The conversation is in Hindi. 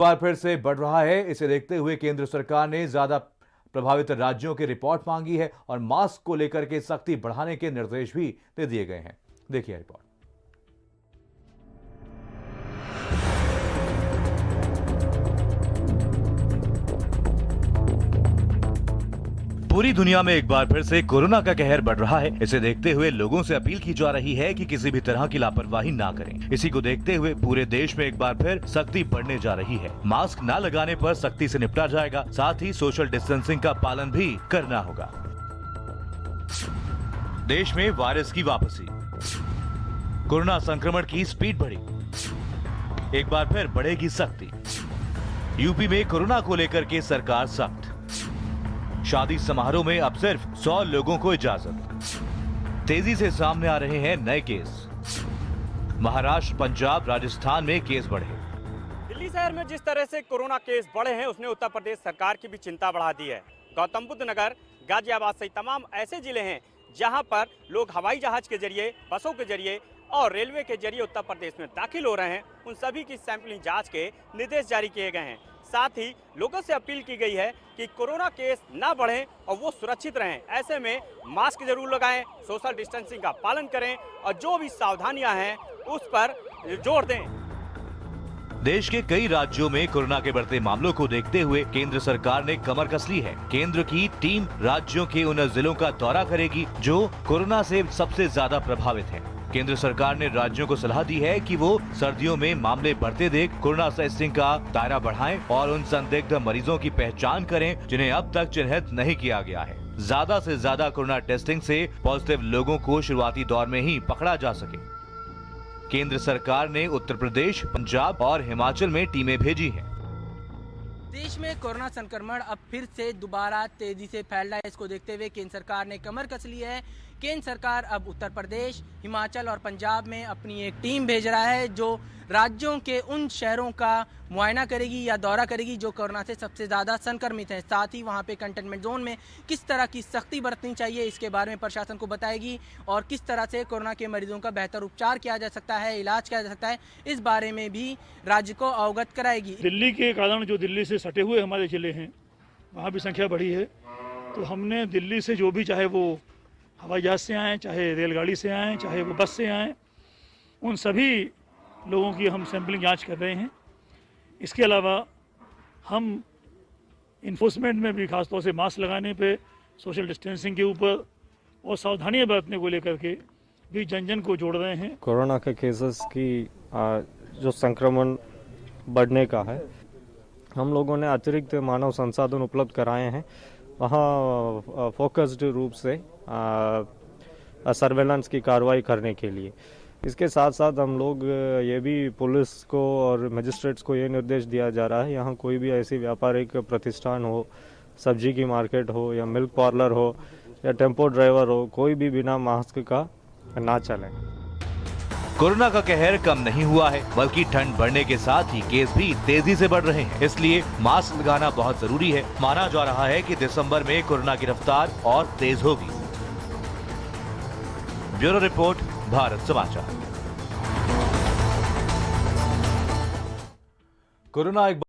बार फिर से बढ़ रहा है। इसे देखते हुए केंद्र सरकार ने ज्यादा प्रभावित राज्यों की रिपोर्ट मांगी है और मास्क को लेकर के सख्ती बढ़ाने के निर्देश भी दे दिए गए हैं। देखिए रिपोर्ट। पूरी दुनिया में एक बार फिर से कोरोना का कहर बढ़ रहा है। इसे देखते हुए लोगों से अपील की जा रही है कि किसी भी तरह की लापरवाही ना करें। इसी को देखते हुए पूरे देश में एक बार फिर सख्ती बढ़ने जा रही है। मास्क ना लगाने पर सख्ती से निपटा जाएगा, साथ ही सोशल डिस्टेंसिंग का पालन भी करना होगा। देश में वायरस की वापसी, कोरोना संक्रमण की स्पीड बढ़ी, एक बार फिर बढ़ेगी सख्ती। यूपी में कोरोना को लेकर के सरकार सख्त, शादी समारोह में अब सिर्फ 100 लोगों को इजाजत। तेजी से सामने आ रहे हैं नए केस। महाराष्ट्र, पंजाब, राजस्थान में केस बढ़े। दिल्ली शहर में जिस तरह से कोरोना केस बढ़े हैं, उसने उत्तर प्रदेश सरकार की भी चिंता बढ़ा दी है। गौतम बुद्ध नगर, गाजियाबाद सहित तमाम ऐसे जिले हैं जहां पर लोग हवाई जहाज के जरिए, बसों के जरिए और रेलवे के जरिए उत्तर प्रदेश में दाखिल हो रहे हैं। उन सभी की सैंपलिंग जांच के निर्देश जारी किए गए हैं। साथ ही लोगों से अपील की गई है कि कोरोना केस ना बढ़ें और वो सुरक्षित रहें। ऐसे में मास्क जरूर लगाएं, सोशल डिस्टेंसिंग का पालन करें और जो भी सावधानियां हैं उस पर जोर दें। देश के कई राज्यों में कोरोना के बढ़ते मामलों को देखते हुए केंद्र सरकार ने कमर कस ली है। केंद्र की टीम राज्यों के उन जिलों का दौरा करेगी जो कोरोना से सबसे ज्यादा प्रभावित हैं। केंद्र सरकार ने राज्यों को सलाह दी है कि वो सर्दियों में मामले बढ़ते देख कोरोना टेस्टिंग का दायरा बढ़ाएं और उन संदिग्ध मरीजों की पहचान करें जिन्हें अब तक चिन्हित नहीं किया गया है। ज्यादा से ज्यादा कोरोना टेस्टिंग से पॉजिटिव लोगों को शुरुआती दौर में ही पकड़ा जा सके। केंद्र सरकार ने उत्तर प्रदेश, पंजाब और हिमाचल में टीमें भेजी हैं। देश में कोरोना संक्रमण अब फिर से दोबारा तेजी से फैल रहा है। इसको देखते हुए केंद्र सरकार ने कमर कस ली है। केंद्र सरकार अब उत्तर प्रदेश, हिमाचल और पंजाब में अपनी एक टीम भेज रहा है जो राज्यों के उन शहरों का मुआयना करेगी या दौरा करेगी जो कोरोना से सबसे ज़्यादा संक्रमित हैं। साथ ही वहां पे कंटेनमेंट जोन में किस तरह की सख्ती बरतनी चाहिए इसके बारे में प्रशासन को बताएगी और किस तरह से कोरोना के मरीजों का बेहतर उपचार किया जा सकता है, इलाज किया जा सकता है, इस बारे में भी राज्य को अवगत कराएगी। दिल्ली के कारण जो दिल्ली से सटे हुए हमारे ज़िले हैं वहाँ भी संख्या बढ़ी है, तो हमने दिल्ली से जो भी, चाहे वो हवाई जहाज़ से आएँ, चाहे रेलगाड़ी से आएँ, चाहे वो बस से आएँ, उन सभी लोगों की हम सैंपलिंग जांच कर रहे हैं। इसके अलावा हम इन्फोर्समेंट में भी खासतौर से मास्क लगाने पे, सोशल डिस्टेंसिंग के ऊपर और सावधानियां बरतने को लेकर के भी जन जन को जोड़ रहे हैं। कोरोना के केसेस की जो संक्रमण बढ़ने का है, हम लोगों ने अतिरिक्त मानव संसाधन उपलब्ध कराए हैं। वहाँ फोकस्ड रूप से सर्वेलेंस की कार्रवाई करने के लिए। इसके साथ साथ हम लोग ये भी पुलिस को और मजिस्ट्रेट्स को ये निर्देश दिया जा रहा है, यहाँ कोई भी ऐसी व्यापारिक प्रतिष्ठान हो, सब्जी की मार्केट हो या मिल्क पार्लर हो या टेम्पो ड्राइवर हो, कोई भी बिना मास्क का ना चले। कोरोना का कहर कम नहीं हुआ है, बल्कि ठंड बढ़ने के साथ ही केस भी तेजी से बढ़ रहे हैं। इसलिए मास्क लगाना बहुत जरूरी है। माना जा रहा है कि दिसंबर में कोरोना की रफ्तार और तेज होगी। ब्यूरो रिपोर्ट, भारत समाचार। कोरोना एक